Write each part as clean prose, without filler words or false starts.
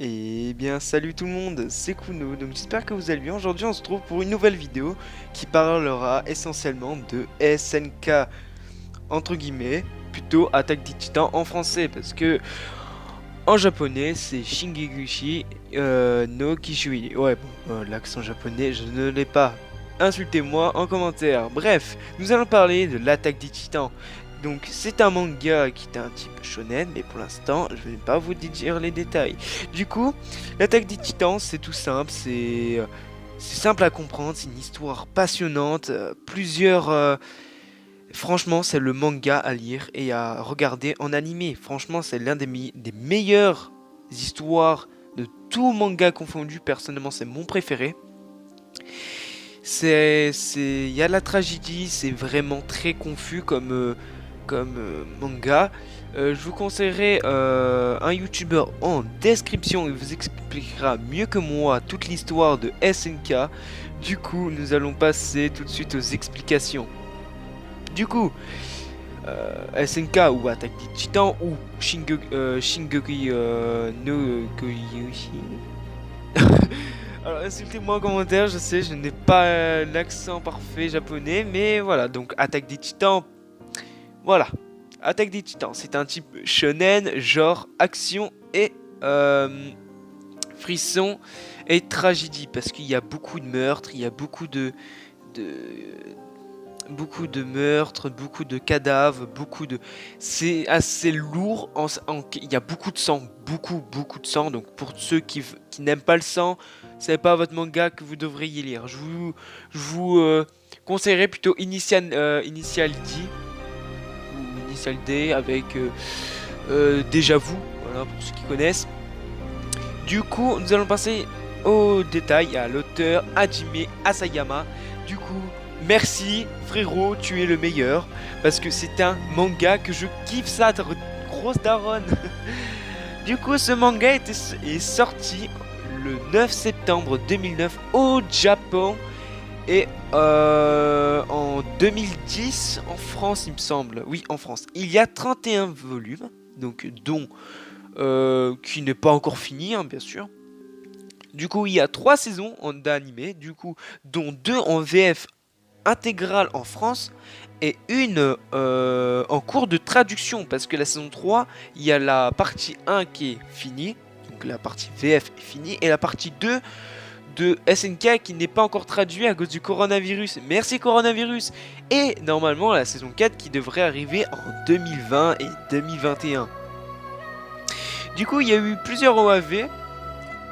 Eh bien salut tout le monde, c'est Kuno, donc j'espère que vous allez bien. Aujourd'hui on se trouve pour une nouvelle vidéo qui parlera essentiellement de SNK, entre guillemets, plutôt Attaque des Titans en français, parce que en japonais c'est Shingeki no Kishui. Ouais bon, l'accent japonais je ne l'ai pas, insultez-moi en commentaire. Bref, nous allons parler de l'Attaque des Titans. Donc c'est un manga qui est un type shonen, mais pour l'instant je vais pas vous dire les détails. Du coup, l'Attaque des Titans c'est tout simple, c'est simple à comprendre, c'est une histoire passionnante, franchement c'est le manga à lire et à regarder en animé. Franchement c'est l'un des meilleures histoires de tout manga confondu, personnellement c'est mon préféré. Il y a la tragédie, c'est vraiment très confus comme manga. Je vous conseillerais un youtubeur en description, il vous expliquera mieux que moi toute l'histoire de SNK. Du coup, nous allons passer tout de suite aux explications. Du coup, SNK ou Attaque des Titans ou Shingeki no Kyojin. Alors insultez-moi en commentaire, je sais, je n'ai pas l'accent parfait japonais, mais voilà, donc Attaque des Titans, voilà. Attaque des Titans, c'est un type shonen, genre action et frisson et tragédie, parce qu'il y a beaucoup de meurtres, il y a beaucoup de meurtres, beaucoup de cadavres, c'est assez lourd, il y a beaucoup de sang, beaucoup de sang, donc pour ceux qui n'aiment pas le sang, c'est pas votre manga que vous devriez lire. Je vous conseillerais plutôt Initial D ou Initial D avec Déjà Vu, voilà pour ceux qui connaissent. Du coup, nous allons passer au détail à l'auteur Hajime Asayama. Du coup, merci frérot, tu es le meilleur parce que c'est un manga que je kiffe ça, grosse daronne. Du coup, ce manga est sorti le 9 septembre 2009 au Japon et en 2010 en France, il me semble. Oui, en France. Il y a 31 volumes, donc dont qui n'est pas encore fini, hein, bien sûr. Du coup, il y a 3 saisons d'animé, du coup, dont 2 en VF intégrale en France et une en cours de traduction, parce que la saison 3, il y a la partie 1 qui est finie, donc la partie VF est finie, et la partie 2 de SNK qui n'est pas encore traduite à cause du coronavirus. Merci coronavirus. Et normalement la saison 4 qui devrait arriver en 2020 et 2021. Du coup, il y a eu plusieurs OAV.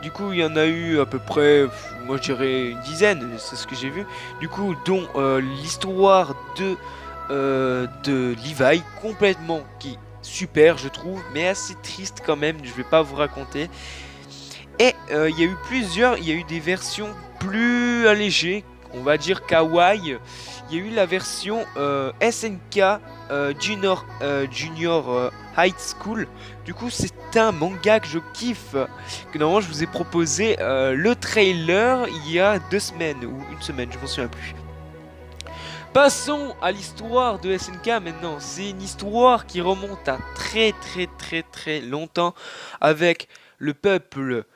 Du coup, il y en a eu à peu près, moi je dirais une dizaine, c'est ce que j'ai vu. Du coup, dont l'histoire de Levi, complètement qui est super, je trouve, mais assez triste quand même, je vais pas vous raconter. Et il y a eu des versions plus allégées, on va dire kawaii. Il y a eu la version SNK Junior High School. Du coup, c'est un manga que je kiffe. Que normalement, je vous ai proposé le trailer il y a 2 semaines ou une semaine, je m'en souviens plus. Passons à l'histoire de SNK maintenant. C'est une histoire qui remonte à très longtemps avec le peuple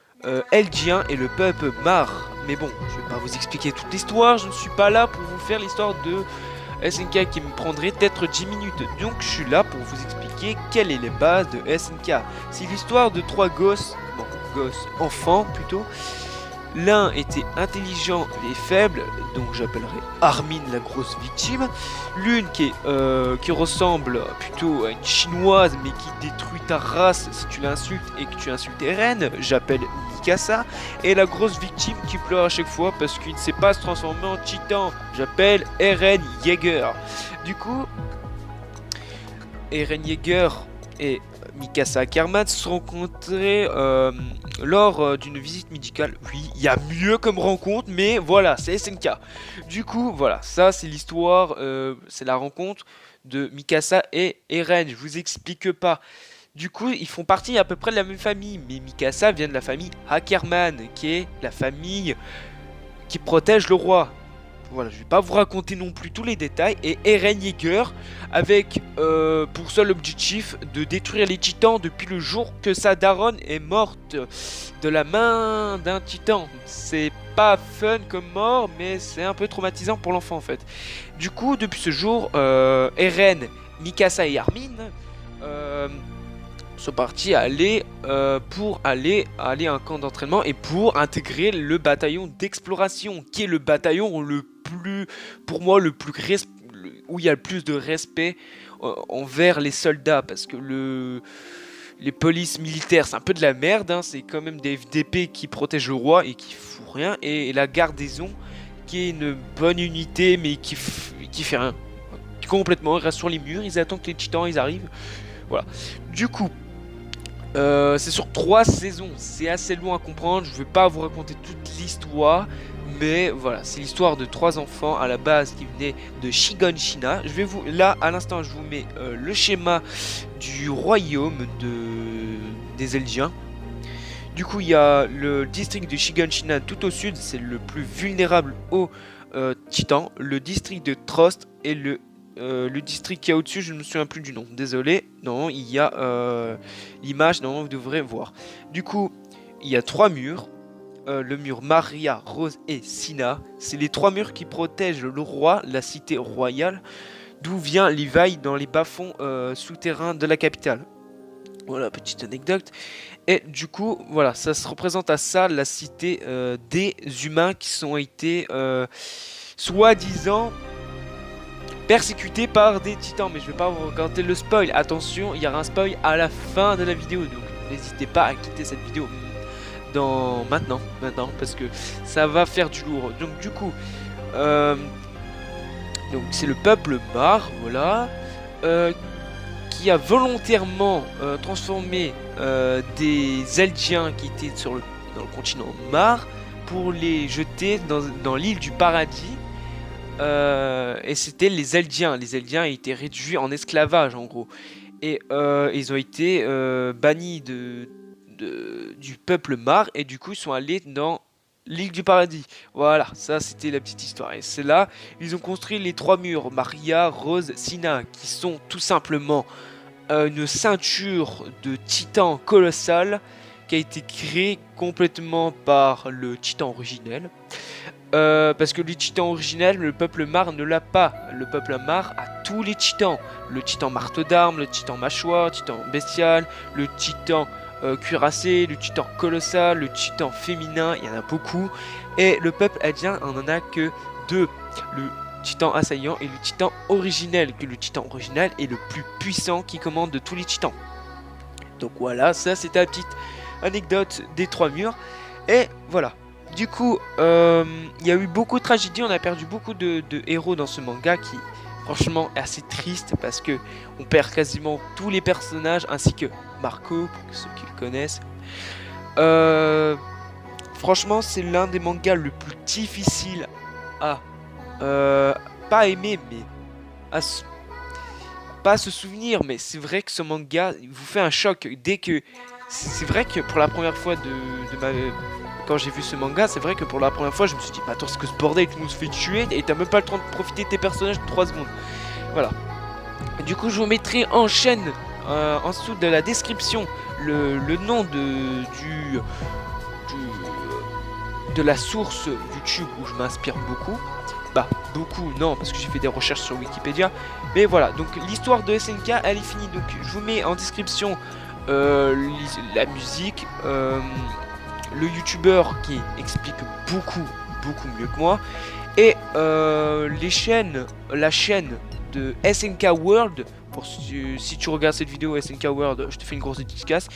Eldien et le peuple Mar. Mais bon, je vais pas vous expliquer toute l'histoire, je ne suis pas là pour vous faire l'histoire de SNK qui me prendrait peut-être 10 minutes. Donc je suis là pour vous expliquer quelles sont les bases de SNK. C'est l'histoire de 3 gosses, enfants plutôt. L'un était intelligent et faible, donc j'appellerai Armin la grosse victime. L'une qui ressemble plutôt à une chinoise mais qui détruit ta race si tu l'insultes et que tu insultes Eren, j'appelle Mikasa. Et la grosse victime qui pleure à chaque fois parce qu'il ne sait pas se transformer en titan, j'appelle Eren Yeager. Du coup, Eren Yeager et Mikasa Ackerman se sont rencontrés lors d'une visite médicale. Oui, il y a mieux comme rencontre, mais voilà, c'est SNK. Du coup, voilà, ça c'est l'histoire, c'est la rencontre de Mikasa et Eren. Je vous explique pas. Du coup, ils font partie à peu près de la même famille, mais Mikasa vient de la famille Ackerman, qui est la famille qui protège le roi. Voilà, je vais pas vous raconter non plus tous les détails. Et Eren Yeager avec pour seul objectif de détruire les titans depuis le jour que sa daronne est morte de la main d'un titan. C'est pas fun comme mort, mais c'est un peu traumatisant pour l'enfant en fait. Du coup, depuis ce jour, Eren, Mikasa et Armin sont partis pour aller à un camp d'entraînement et pour intégrer le bataillon d'exploration, qui est le bataillon le plus, pour moi, où il y a le plus de respect envers les soldats, parce que les polices militaires c'est un peu de la merde, hein, c'est quand même des FDP qui protègent le roi et qui font rien, et la garnison qui est une bonne unité mais qui fait rien complètement, ils restent sur les murs, ils attendent que les titans ils arrivent, voilà. Du coup c'est sur 3 saisons, c'est assez long à comprendre, je vais pas vous raconter toute l'histoire, mais voilà, c'est l'histoire de 3 enfants à la base qui venaient de Shiganshina. Là à l'instant je vous mets le schéma du royaume des Eldiens. Du coup il y a le district de Shiganshina tout au sud, c'est le plus vulnérable aux titans. Le district de Trost et le district qui est au-dessus, je ne me souviens plus du nom, désolé. Non, il y a l'image, non, vous devrez voir. Du coup, il y a 3 murs. Le mur Maria, Rose et Sina. C'est les 3 murs qui protègent le roi, la cité royale, d'où vient Levi dans les bas-fonds souterrains de la capitale. Voilà, petite anecdote. Et du coup, voilà, ça se représente à ça, la cité des humains qui ont été soi-disant persécutés par des titans. Mais je vais pas vous raconter le spoil. Attention, il y aura un spoil à la fin de la vidéo. Donc n'hésitez pas à quitter cette vidéo maintenant, parce que ça va faire du lourd. Donc du coup, donc c'est le peuple Mar, voilà, qui a volontairement transformé des Eldiens qui étaient dans le continent Mar pour les jeter dans l'île du paradis. Et c'était les Eldiens. Les Eldiens étaient réduits en esclavage en gros. Et ils ont été bannis du peuple Mar, et du coup ils sont allés dans l'île du paradis. Voilà, ça c'était la petite histoire. Et c'est là ils ont construit les 3 murs Maria, Rose, Sina, qui sont tout simplement une ceinture de titans colossal qui a été créée complètement par le titan originel. Parce que le titan originel, le peuple Mar ne l'a pas. Le peuple Mar a tous les titans. Le titan marteau d'armes, le titan mâchoire, le titan bestial, le titan cuirassé, le titan colossal, le titan féminin, il y en a beaucoup. Et le peuple Eldien on en a que 2. Le titan assaillant et le titan originel. Que le titan originel est le plus puissant qui commande de tous les titans. Donc voilà, ça c'était la petite anecdote des 3 murs. Et voilà. Du coup, il y a eu beaucoup de tragédies, on a perdu beaucoup de héros dans ce manga qui, franchement, est assez triste parce que on perd quasiment tous les personnages ainsi que Marco, pour ceux qui le connaissent. Franchement, c'est l'un des mangas le plus difficile à pas aimer, mais pas à se souvenir. Mais c'est vrai que ce manga vous fait un choc dès que. C'est vrai que pour la première fois quand j'ai vu ce manga, c'est vrai que pour la première fois, je me suis dit, attends, c'est que ce bordel qui nous fait tuer et t'as même pas le temps de profiter de tes personnages de 3 secondes. Voilà. Du coup, je vous mettrai en chaîne, en dessous de la description, le nom de la source YouTube où je m'inspire beaucoup. Bah, beaucoup, non, parce que j'ai fait des recherches sur Wikipédia. Mais voilà, donc l'histoire de SNK, elle est finie. Donc, je vous mets en description la musique, le youtubeur qui explique beaucoup mieux que moi, et la chaîne de SNK World, si tu regardes cette vidéo SNK World, je te fais une grosse dédicace,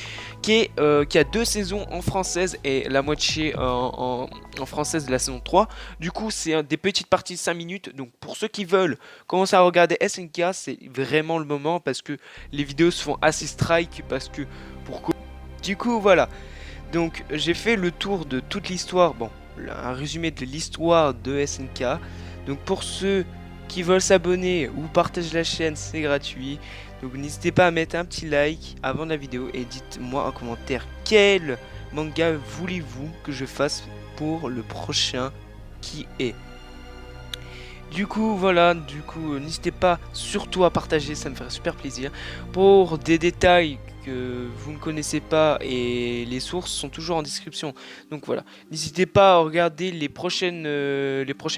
qui a 2 saisons en française et la moitié en française de la saison 3. Du coup c'est des petites parties de 5 minutes, donc pour ceux qui veulent commencer à regarder SNK, c'est vraiment le moment parce que les vidéos se font assez strike, du coup voilà. Donc j'ai fait le tour de toute l'histoire, bon, un résumé de l'histoire de SNK. Donc pour ceux qui veulent s'abonner ou partager la chaîne, c'est gratuit. Donc n'hésitez pas à mettre un petit like avant la vidéo et dites-moi en commentaire quel manga voulez-vous que je fasse pour le prochain qui est. Du coup voilà, n'hésitez pas surtout à partager, ça me ferait super plaisir. Pour des détails que vous ne connaissez pas et les sources sont toujours en description. Donc voilà, n'hésitez pas à regarder les prochaines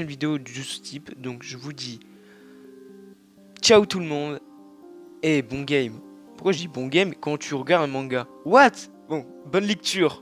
vidéos de ce type. Donc je vous dis ciao tout le monde et bon game. Pourquoi je dis bon game quand tu regardes un manga? What? Bon, bonne lecture.